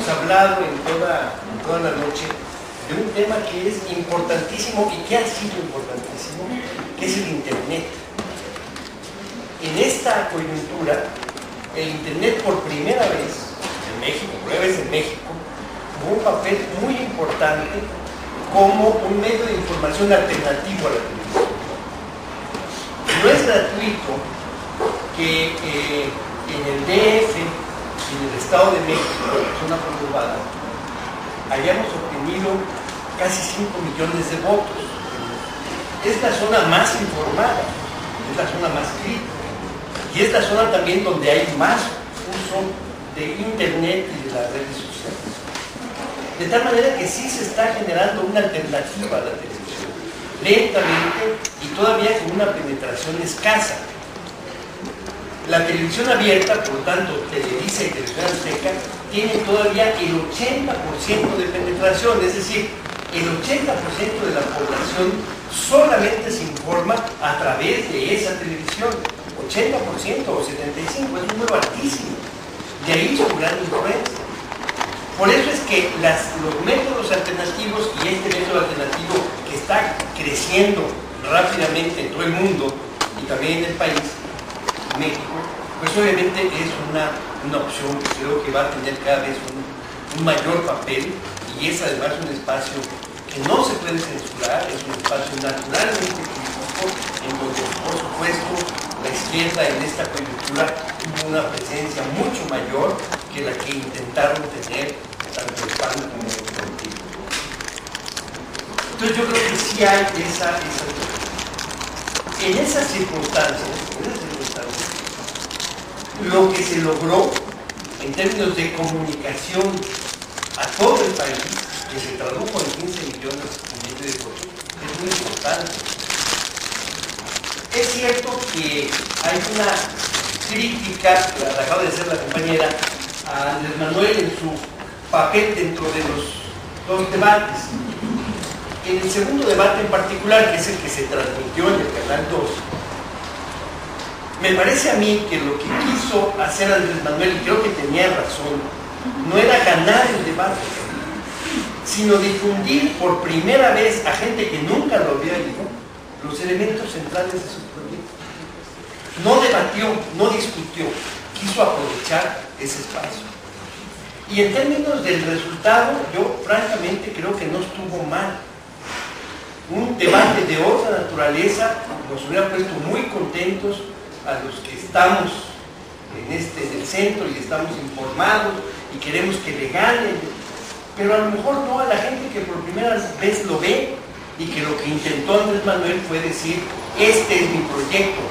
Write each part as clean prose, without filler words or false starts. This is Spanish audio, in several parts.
hemos hablado en toda la noche de un tema que es importantísimo y que ha sido importantísimo, que es el Internet. En esta coyuntura, el Internet por primera vez en México, jugó un papel muy importante como un medio de información alternativo a la televisión. No es gratuito que en el DF, en el Estado de México, en la zona conurbada, hayamos obtenido casi 5 millones de votos. Es la zona más informada, es la zona más crítica, y es la zona también donde hay más uso de Internet y de las redes sociales. De tal manera que sí se está generando una alternativa a la televisión, lentamente y todavía con una penetración escasa. La televisión abierta, por lo tanto, Televisa y Televisión Azteca, tienen todavía el 80% de penetración, es decir, el 80% de la población solamente se informa a través de esa televisión. 80% o 75%, es un número altísimo. De ahí su gran influencia. Por eso es que los métodos alternativos y este método alternativo que está creciendo rápidamente en todo el mundo y también en el país, México, pues obviamente es una opción que creo que va a tener cada vez un mayor papel, y es además un espacio que no se puede censurar, es un espacio naturalmente crítico, en donde por supuesto la izquierda en esta coyuntura tuvo una presencia mucho mayor que la que intentaron tener tanto el PAN como el partido. Entonces yo creo que sí hay esa en esas circunstancias, lo que se logró en términos de comunicación a todo el país, que se tradujo en 15 millones de votos, es muy importante. Es cierto que hay una crítica, la acaba de hacer la compañera, a Andrés Manuel en su papel dentro de los dos debates. En el segundo debate en particular, que es el que se transmitió en el Canal 2, me parece a mí que lo que quiso hacer Andrés Manuel, y creo que tenía razón, no era ganar el debate, sino difundir por primera vez a gente que nunca lo había oído los elementos centrales de su proyecto. No debatió, no discutió, quiso aprovechar ese espacio. Y en términos del resultado, yo francamente creo que no estuvo mal. Un debate de otra naturaleza nos hubiera puesto muy contentos a los que estamos en el centro y estamos informados y queremos que le ganen, pero a lo mejor no a la gente que por primera vez lo ve y que lo que intentó Andrés Manuel fue decir: este es mi proyecto,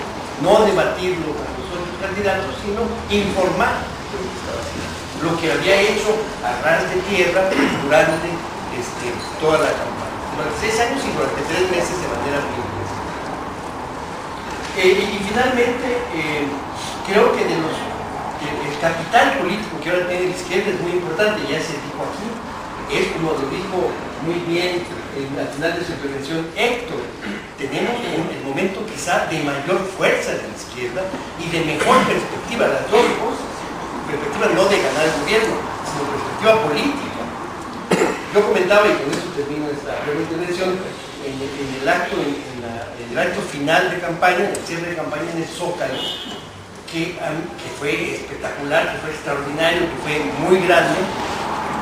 no debatirlo con los otros candidatos, sino informar lo que había hecho a ras de tierra durante toda la campaña, durante 6 años y durante 3 meses de manera muy intensa. Y finalmente, creo que el capital político que ahora tiene la izquierda es muy importante, ya se dijo aquí, es como lo dijo muy bien el nacional de su intervención Héctor, tenemos el momento quizá de mayor fuerza de la izquierda y de mejor perspectiva, las dos cosas, perspectiva no de ganar el gobierno, sino perspectiva política. Yo comentaba, y con eso termino esta breve intervención, en el acto final de campaña, en el cierre de campaña en el Zócalo, que fue espectacular, que fue extraordinario, que fue muy grande,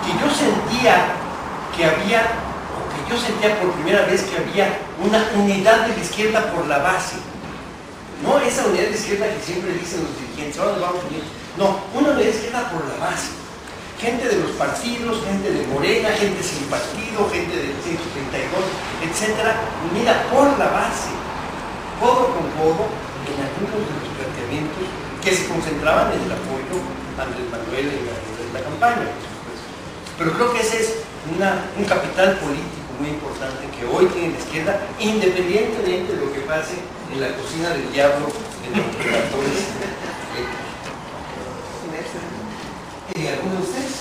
que yo sentía por primera vez que había una unidad de la izquierda por la base. No esa unidad de la izquierda que siempre dicen los dirigentes, ahora nos vamos a unir. No, una unidad de la izquierda por la base. Gente de los partidos, gente de Morena, gente sin partido, gente del 132, etc. Unida por la base, codo con codo, en algunos de los planteamientos que se concentraban en el apoyo a Andrés Manuel en la campaña, por supuesto. Pero creo que ese es un capital político muy importante que hoy tiene la izquierda, independientemente de lo que pase en la cocina del diablo en los operadores. ¿Alguno de ustedes?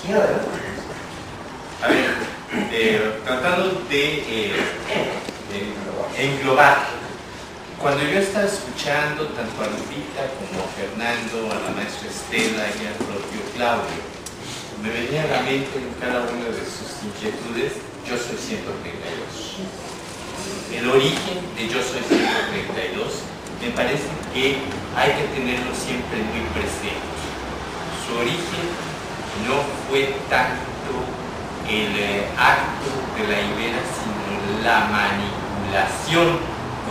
¿Quién adelante? A ver, tratando de englobar, cuando yo estaba escuchando tanto a Lupita como a Fernando, a la maestra Estela y al propio Claudio, me venía a la mente en cada una de sus inquietudes, Yo Soy 132. El origen de Yo Soy 132 me parece que hay que tenerlo siempre muy presente. Su origen no fue tanto el acto de la Ibera, sino la manipulación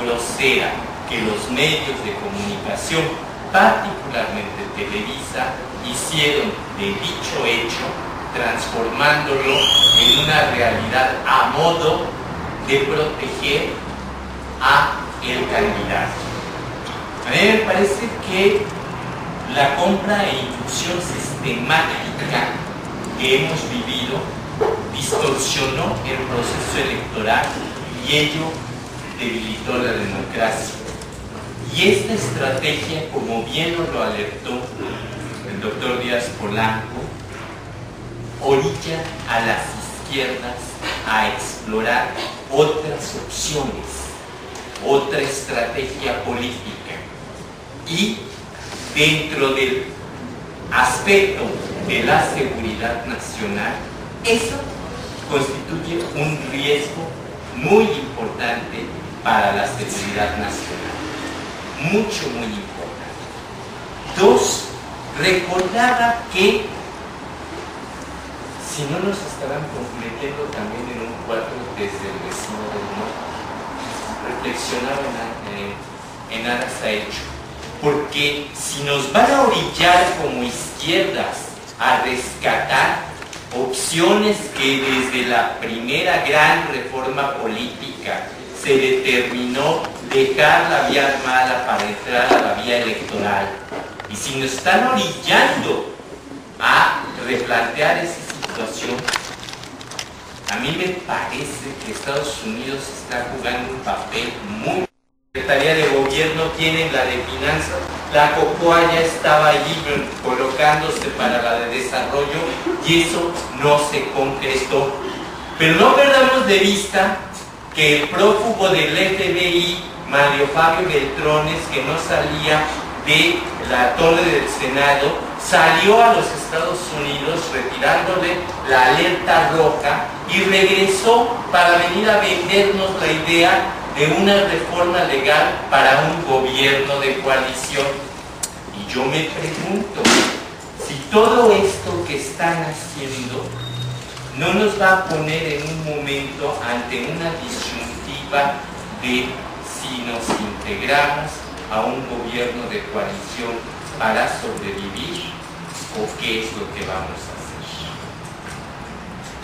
grosera que los medios de comunicación, particularmente Televisa, hicieron de dicho hecho, transformándolo en una realidad a modo de proteger a el candidato. A mí me parece que la compra e inclusión sistemática que hemos vivido distorsionó el proceso electoral y ello debilitó la democracia. Y esta estrategia, como bien nos lo alertó el doctor Díaz Polanco, orilla a las izquierdas a explorar otras opciones, otra estrategia política. Y dentro del aspecto de la seguridad nacional, eso constituye un riesgo muy importante para la seguridad nacional. Mucho, muy importante. Dos, recordaba que si no nos estarán metiendo también en un cuadro desde el vecino del norte, reflexionaba en aras a hecho. Porque si nos van a orillar como izquierdas a rescatar opciones que desde la primera gran reforma política se determinó dejar la vía armada para entrar a la vía electoral, y si nos están orillando a replantear esa situación, a mí me parece que Estados Unidos está jugando un papel muy... La Secretaría de Gobierno tiene la de Finanzas, la COCOA ya estaba allí colocándose para la de Desarrollo y eso no se concretó. Pero no perdamos de vista que el prófugo del FBI, Mario Fabio Beltrones, que no salía de la torre del Senado, salió a los Estados Unidos retirándole la alerta roja y regresó para venir a vendernos la idea de una reforma legal para un gobierno de coalición. Y yo me pregunto, si todo esto que están haciendo no nos va a poner en un momento ante una disyuntiva de si nos integramos a un gobierno de coalición para sobrevivir o qué es lo que vamos a hacer.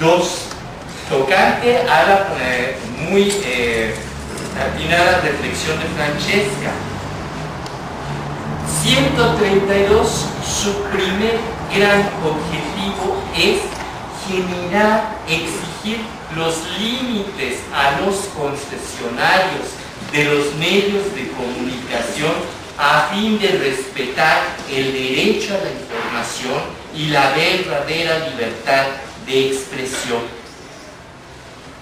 Dos, tocante a la muy atinada reflexión de Francesca. 132, su primer gran objetivo es generar, exigir los límites a los concesionarios de los medios de comunicación a fin de respetar el derecho a la información y la verdadera libertad de expresión.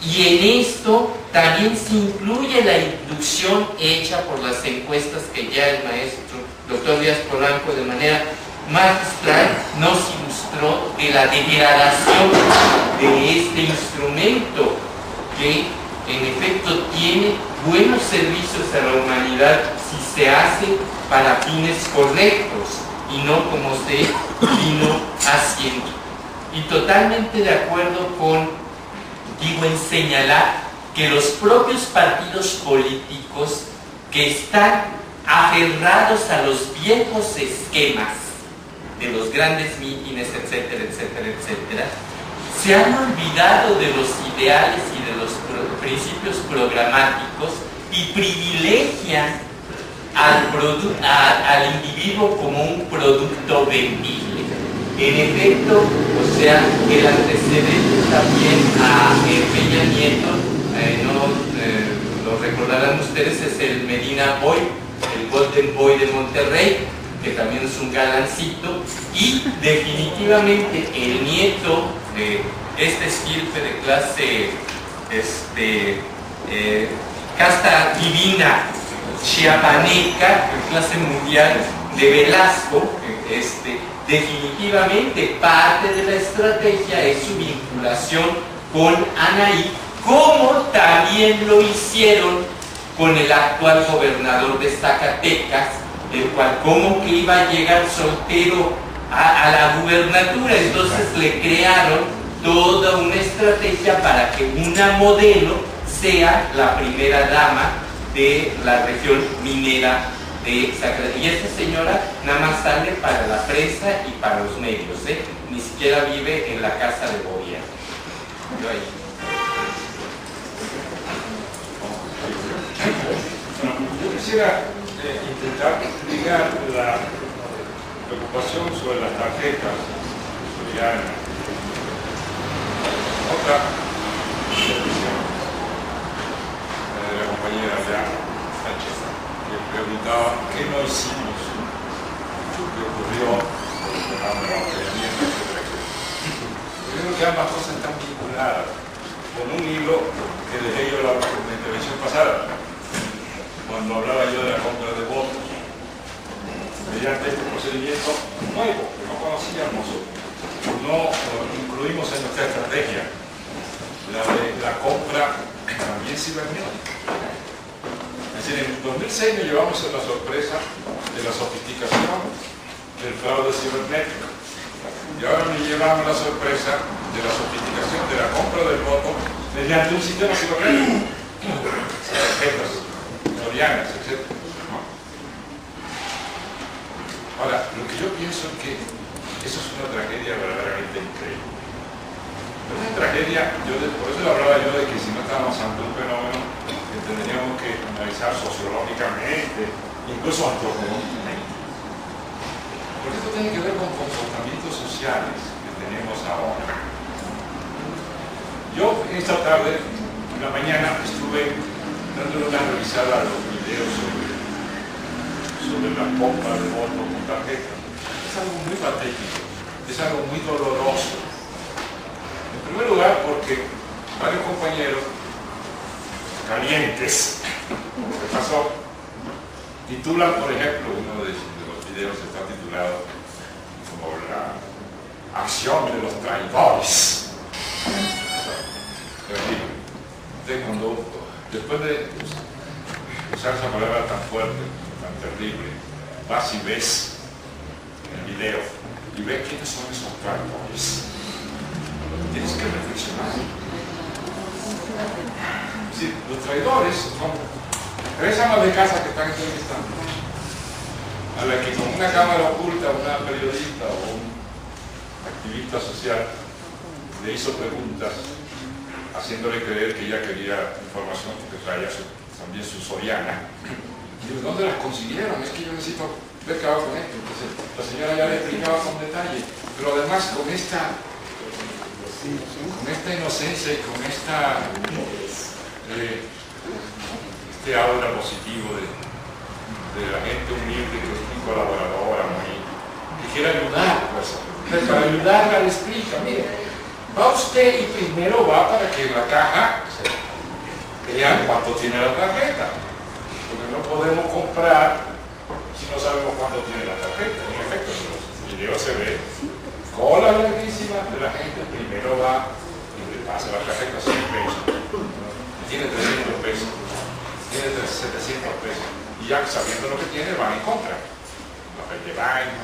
Y en esto también se incluye la inducción hecha por las encuestas que ya el maestro doctor Díaz Polanco de manera magistral nos ilustró de la degradación de este instrumento que en efecto tiene buenos servicios a la humanidad si se hace para fines correctos y no como se vino haciendo. Y totalmente de acuerdo con en señalar que los propios partidos políticos que están aferrados a los viejos esquemas de los grandes mítines, etcétera, etcétera, etcétera, se han olvidado de los ideales y de los principios programáticos y privilegian al individuo como un producto vendible. En efecto, o sea, el antecedente también a Peña Nieto, lo recordarán ustedes, es el Medina Boy, el Golden Boy de Monterrey, que también es un galancito, y definitivamente el nieto de este estirpe de clase, casta divina chiapaneca, de clase mundial, de Velasco, Definitivamente parte de la estrategia es su vinculación con Anaí, como también lo hicieron con el actual gobernador de Zacatecas, el cual como que iba a llegar soltero a la gubernatura, entonces le crearon toda una estrategia para que una modelo sea la primera dama de la región minera de Zacatecas. Y esta señora nada más sale para la prensa y para los medios, ni siquiera vive en la casa de gobierno. Yo ahí. Yo quisiera intentar ligar la preocupación sobre las tarjetas solidarias. Otra petición de la compañera Adriana Sánchez, que preguntaba qué no hicimos, qué ocurrió con el programa de acompañamiento, etc. Yo creo que ambas cosas están vinculadas con un hilo que dejé yo en la intervención pasada, cuando hablaba yo de la compra de votos, mediante este procedimiento nuevo que no conocíamos, no incluimos en nuestra estrategia la de la compra también cibernética. Es decir, en 2006 nos llevamos la sorpresa de la sofisticación del fraude cibernético, y ahora nos llevamos la sorpresa de la sofisticación de la compra del voto mediante un sistema cibernético, tarjetas sorianas, etc. Ahora, lo que yo pienso es que eso es una tragedia verdaderamente increíble. Es una tragedia, por eso hablaba yo de que si no estábamos ante un fenómeno que tendríamos que analizar sociológicamente, incluso antropológicamente. Porque esto tiene que ver con comportamientos sociales que tenemos ahora. Yo esta tarde, en la mañana, estuve dándole una revisada a los videos sobre la compra de votos con tarjeta. Es algo muy patético, es algo muy doloroso. En primer lugar, porque varios compañeros calientes, ¿qué pasó? Titulan, por ejemplo, uno de los videos está titulado como la acción de los traidores. Entonces, después de usar esa palabra tan fuerte, tan terrible, vas y ves el video y ves quiénes son esos traidores. Tienes que reflexionar. Sí, los traidores son tres amas de casa que están entrevistando, a la que con una cámara oculta una periodista o un activista social le hizo preguntas haciéndole creer que ella quería información porque traía también su soriana. Y digo, ¿dónde las consiguieron? Es que yo necesito ver qué hago con esto. Entonces la señora ya le explicaba con detalle, pero además con esta inocencia y con este aura positivo de la gente humilde que es muy colaboradora, que quiere ayudar. Pues, para ayudarla le explica, mire, va usted y primero va para que en la caja vean cuánto tiene la tarjeta, porque no podemos comprar si no sabemos cuánto tiene la tarjeta. En efecto, en los videos se ve cola larguísima de la gente, primero va y le pasa la tarjeta 100 pesos, y tiene 300 pesos, tiene 700 pesos, y ya sabiendo lo que tiene, van y compran papel de baño.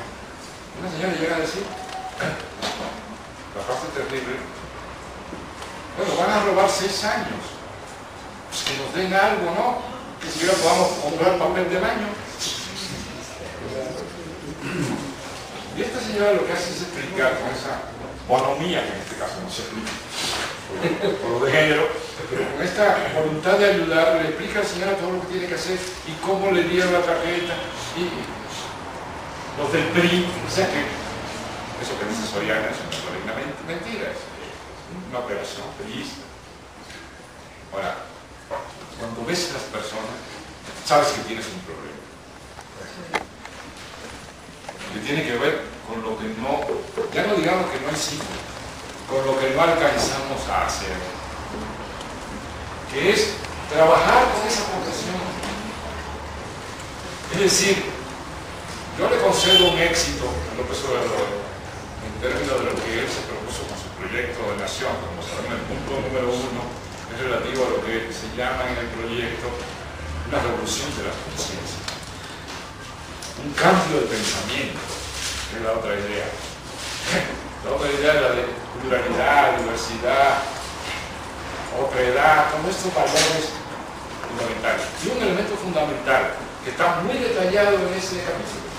Una señora llega a decir, la frase terrible, bueno, van a robar 6 años, pues que nos den algo, ¿no? Que siquiera podamos comprar papel de baño. Y esta señora lo que hace es explicar con esa bonomía, que en este caso no se explica por lo de género, pero con esta voluntad de ayudar, le explica a la señora todo lo que tiene que hacer y cómo le dieron la tarjeta y los del PRI. O sea que eso que dice Soriana es una mentira, es una operación priista. Ahora, cuando ves a las personas, sabes que tienes un problema. Que tiene que ver con lo que no, ya no digamos que no hicimos, con lo que no alcanzamos a hacer, que es trabajar con esa población. Es decir, Yo le concedo un éxito a López Obrador en términos de lo que él se propuso con su proyecto de nación. Como saben, el punto número 1 es relativo a lo que se llama en el proyecto una revolución de la conciencia. Un cambio de pensamiento, que es la otra idea. La otra idea es la de pluralidad, diversidad, otra edad, como estos valores fundamentales. Y un elemento fundamental que está muy detallado en ese capítulo,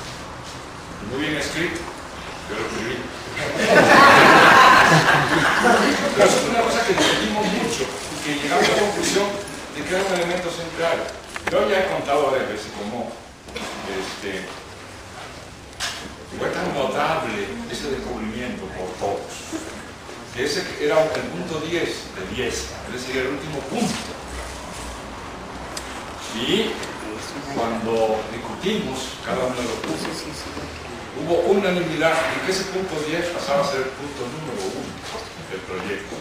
muy bien escrito, yo lo escribí. Pero eso es una cosa que discutimos mucho y que llegamos a la conclusión de que era un elemento central. Yo ya he contado varias veces cómo fue tan notable ese descubrimiento por todos, que ese era el punto 10 de 10, es decir, el último punto. Y cuando discutimos cada uno de los puntos, hubo unanimidad en que ese punto 10 pasaba a ser el punto número 1 del proyecto.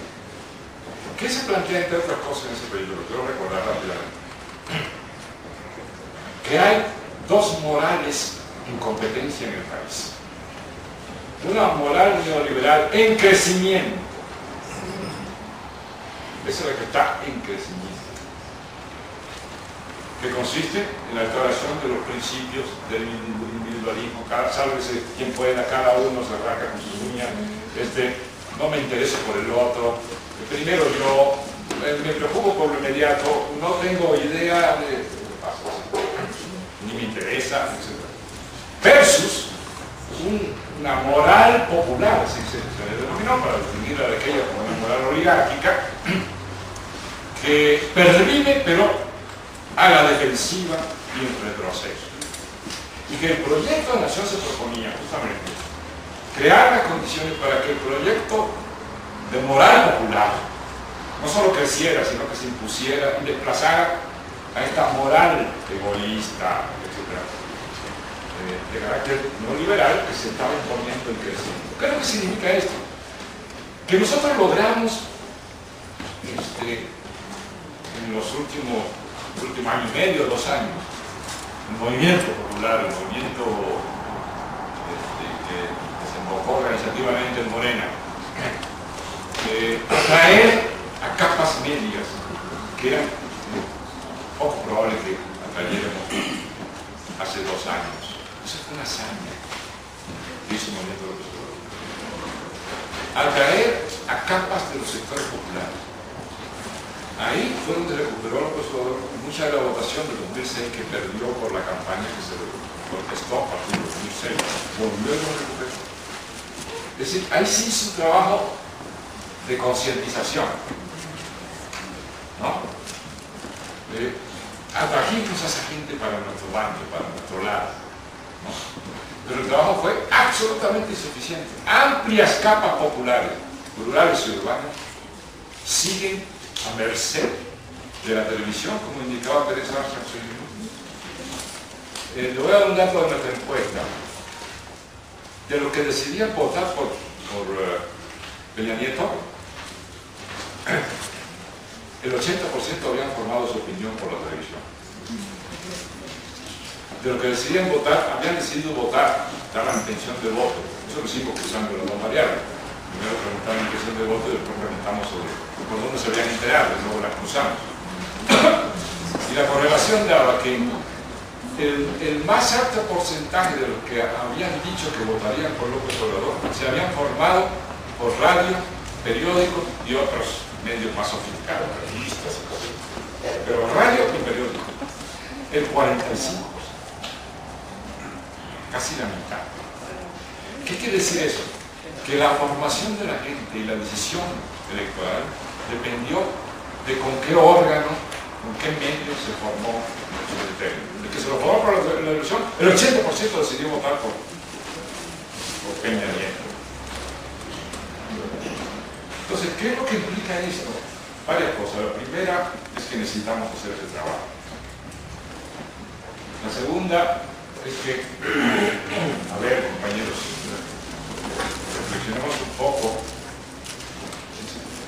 ¿Qué se plantea entre otras cosas en ese proyecto? Lo quiero recordar rápidamente. Que hay dos morales en competencia en el país. Una moral neoliberal en crecimiento. Esa es la que está en crecimiento. Que consiste en la declaración de los principios del individualismo. Sálvese quien pueda, cada uno se arranca con sus uñas. No me intereso por el otro. Primero yo, me preocupo por lo inmediato, no tengo idea de lo que pasa, ni me interesa, etc. Versus una moral popular, así se le denominó, para distinguirla de aquella como una moral oligárquica, que pervive pero a la defensiva y en retroceso. Y que el proyecto de nación se proponía justamente crear las condiciones para que el proyecto de moral popular no solo creciera, sino que se impusiera y desplazara a esta moral egoísta, etc., de carácter neoliberal que se estaba imponiendo en crecimiento. ¿Qué es lo que significa esto? Que nosotros logramos en los últimos año y medio, 2 años, el movimiento popular, el movimiento que desembocó organizativamente en Morena, atraer a capas medias que eran poco probable que atrayéramos hace 2 años. Eso fue una hazaña que hizo el movimiento de los sectores. Atraer a capas de los sectores populares. Ahí fue donde recuperó López Obrador mucha de la votación del 2006 que perdió por la campaña que se contestó a partir del 2006. Volvió y lo recuperó. Es decir, ahí sí hizo un trabajo de concientización, ¿no? Atrajimos a esa gente para nuestro bando, para nuestro lado, ¿no? Pero el trabajo fue absolutamente insuficiente. Amplias capas populares, rurales y urbanas, siguen a merced de la televisión, como indicaba Teresa Arce hace un minuto. Le voy a dar un dato de nuestra encuesta. De los que decidían votar por Peña Nieto, el 80% habían formado su opinión por la televisión. De los que decidían votar, habían decidido votar, dar la intención de voto. Eso lo hicimos cruzando las dos variables. Primero preguntaban la intención de voto y después preguntamos sobre por dónde se habían enterado, y luego las cruzamos. Y la correlación daba que el más alto porcentaje de los que habían dicho que votarían por López Obrador se habían formado por radio, periódicos y otros medios más sofisticados, revistas y cosas. Pero radio y periódicos, el 45%, casi la mitad. ¿Qué quiere decir eso? Que la formación de la gente y la decisión electoral dependió de con qué órgano, con qué medio se formó el término. El que se lo formó por la elección, el 80% decidió votar por Peña Nieto. Entonces, ¿qué es lo que implica esto? Varias cosas. La primera es que necesitamos hacer ese trabajo. La segunda es que, a ver, compañeros, reflexionemos un poco.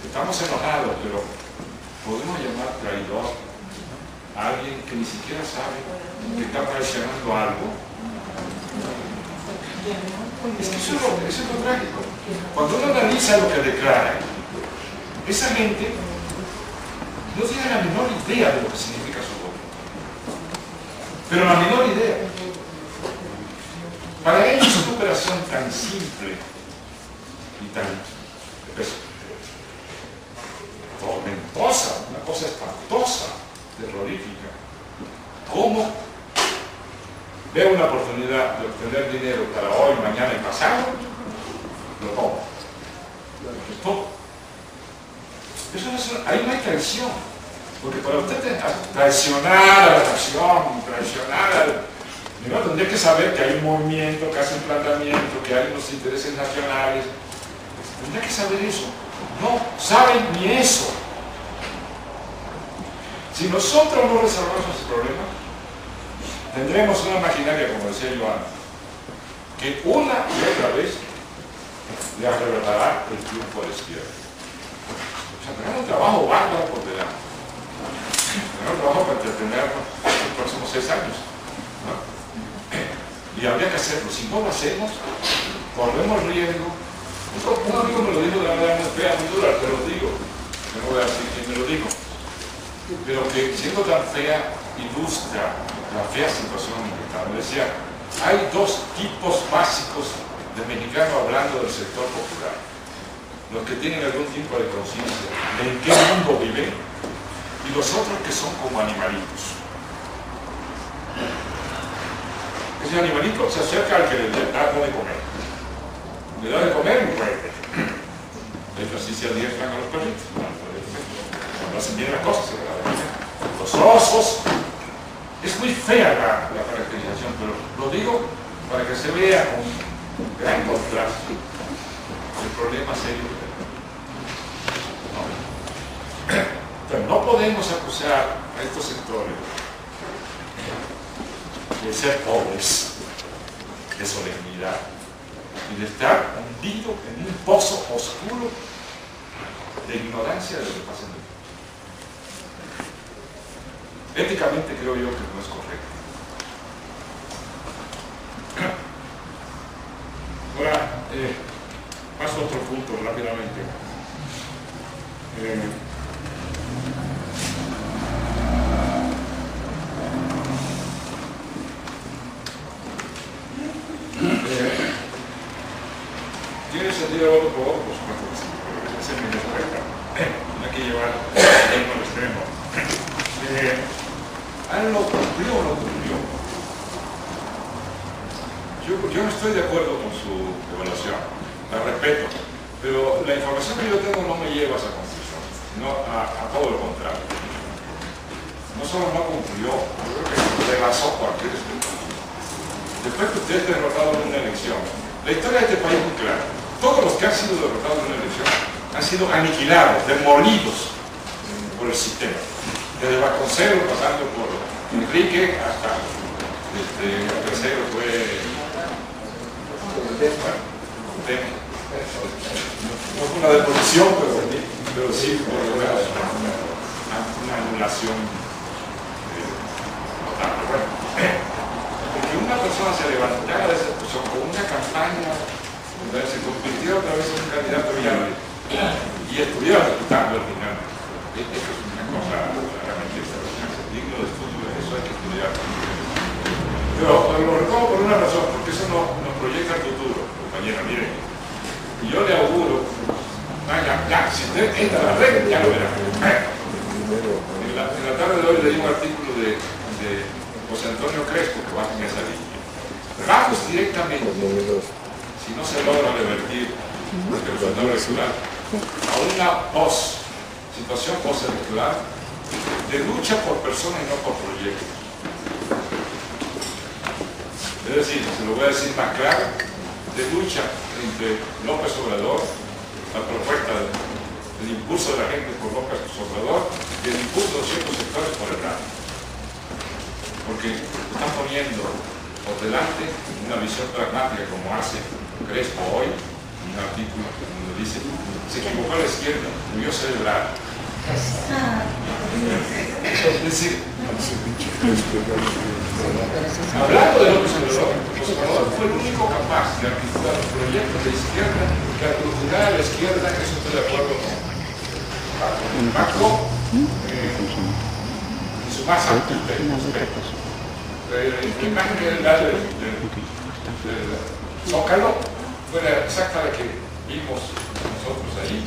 Estamos enojados, pero podemos llamar traidor a alguien que ni siquiera sabe que está traicionando algo. Es que eso es lo trágico. Cuando uno analiza lo que declara, esa gente no tiene la menor idea de lo que significa su voto. Pero la menor idea. Para ellos es una operación tan simple y tan tormentosa, una cosa espantosa, terrorífica, como veo una oportunidad de obtener dinero para hoy, mañana y pasado, lo tomo. Eso no es ahí no hay traición, porque para usted traicionar a la nación, traicionar al... Primero tendría que saber que hay un movimiento, que hace un planteamiento, que hay unos intereses nacionales. Tendría que saber eso. No saben ni eso. Si nosotros no resolvemos ese problema, tendremos una maquinaria, como decía yo antes, que una y otra vez le arrebatará el triunfo a la izquierda. O sea, tenemos un trabajo bárbaro por delante. Tenemos un trabajo para entretenernos los próximos 6 años. ¿No? Y habría que hacerlo. Si no lo hacemos, corremos riesgo. Un amigo me lo dijo de una manera muy fea, muy dura, te lo digo. Yo no voy a decir quién me lo dijo. Pero que siendo tan fea, ilustra la fea situación en que estamos. Me decía, hay 2 tipos básicos de mexicanos hablando del sector popular. Los que tienen algún tipo de conciencia de en qué mundo viven y los otros que son como animalitos. Ese animalito se acerca al que le da de comer. Le da de comer y muerde. De hecho, así se adiestran a los perritos. Cuando hacen bien las cosas, se le da de comer. Los osos. Es muy fea la caracterización, pero lo digo para que se vea con gran contraste el problema serio que tenemos. Pero no podemos acusar a estos sectores de ser pobres, de solemnidad y de estar hundido en un pozo oscuro de ignorancia de lo que pasa en el mundo. Éticamente creo yo que no es correcto. Ahora, paso a otro punto rápidamente. ¿Tiene sentido el voto por voto? Por supuesto que sí, pero ese es mi respuesta. No hay que llevar el tiempo al extremo. ¿Han lo cumplió o no cumplió? Yo no estoy de acuerdo con su evaluación, la respeto, pero la información que yo tengo no me lleva a esa conclusión, sino a todo lo contrario. No solo no cumplió, yo creo que rebasó cualquier expectativa. Después que usted es derrotado en una elección, la historia de este país es muy clara. Todos los que han sido derrotados en una elección han sido aniquilados, demolidos por el sistema. Desde Vasconcelos, pasando por Enrique, hasta el tercero fue no fue una demolición, pero sí por lo menos una anulación notable. Bueno, porque una persona se levantara de esa posición con una campaña, se convirtiera otra vez en un candidato viable y estuviera resultando al final. Esto es una cosa realmente extraordinaria, digno de estudio, eso hay que estudiar. Pero lo retomo por una razón, porque eso nos proyecta el futuro, compañera, miren. Y yo le auguro, si usted entra a la red, ya lo verá. En la tarde de hoy leí un artículo de José Antonio Crespo que va en esa línea. Vamos directamente, si no se logra revertir el resultado electoral, a una situación postelectoral de lucha por personas y no por proyectos. Es decir, se lo voy a decir más claro, de lucha entre López Obrador, la propuesta del impulso de la gente por López Obrador y el impulso de ciertos sectores por el RAN. Porque están poniendo por delante una visión pragmática como hace Crespo hoy, un artículo donde dice, se equivocó a la izquierda, debió celebrar. Es decir, Hablando de López Obrador, José Obrador fue el único capaz de articular un proyecto de izquierda que aglutinar a la izquierda, que eso estoy de acuerdo con Macro, en su más amplio aspecto. La imagen que él da del Zócalo fue exacta la que vimos nosotros ahí,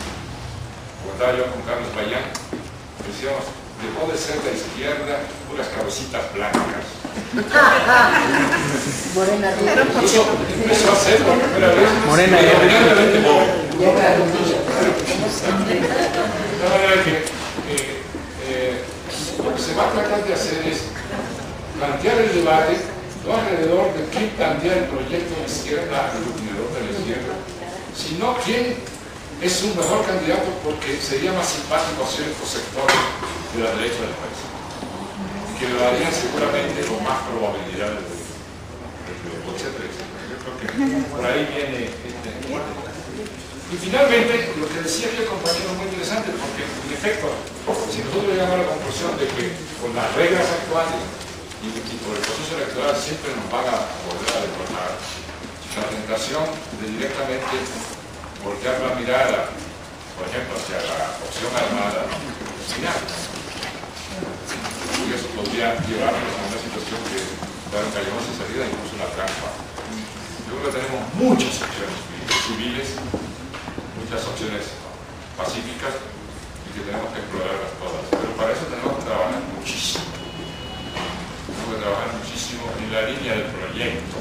cuando estaba yo con Carlos Bayán, decíamos, dejó de ser la izquierda puras cabecitas blancas. Morena Incluso empezó a ser por primera vez extraordinariamente joven. De manera que lo que se va a tratar de hacer es plantear el debate no alrededor de quién plantea el proyecto de izquierda, aglutinador de la izquierda, sino quién es un mejor candidato porque sería más simpático a ciertos sectores de la derecha del país y que lo harían seguramente con más probabilidad de etcétera, etcétera. Yo creo que por ahí viene y finalmente lo que decía aquí el compañero es muy interesante porque en efecto si nosotros llegamos a la conclusión de que con las reglas actuales y por el proceso electoral siempre nos van a volver a deportar, la tentación de directamente voltear la mirada, por ejemplo, hacia la opción armada, final. Y eso podría llevarnos a una situación que dar un callejón sin salida, incluso una trampa. Yo creo que tenemos muchas opciones civiles, muchas opciones pacíficas y que tenemos que explorarlas todas. Pero para eso tenemos que trabajar muchísimo. Tenemos que trabajar muchísimo en la línea del proyecto.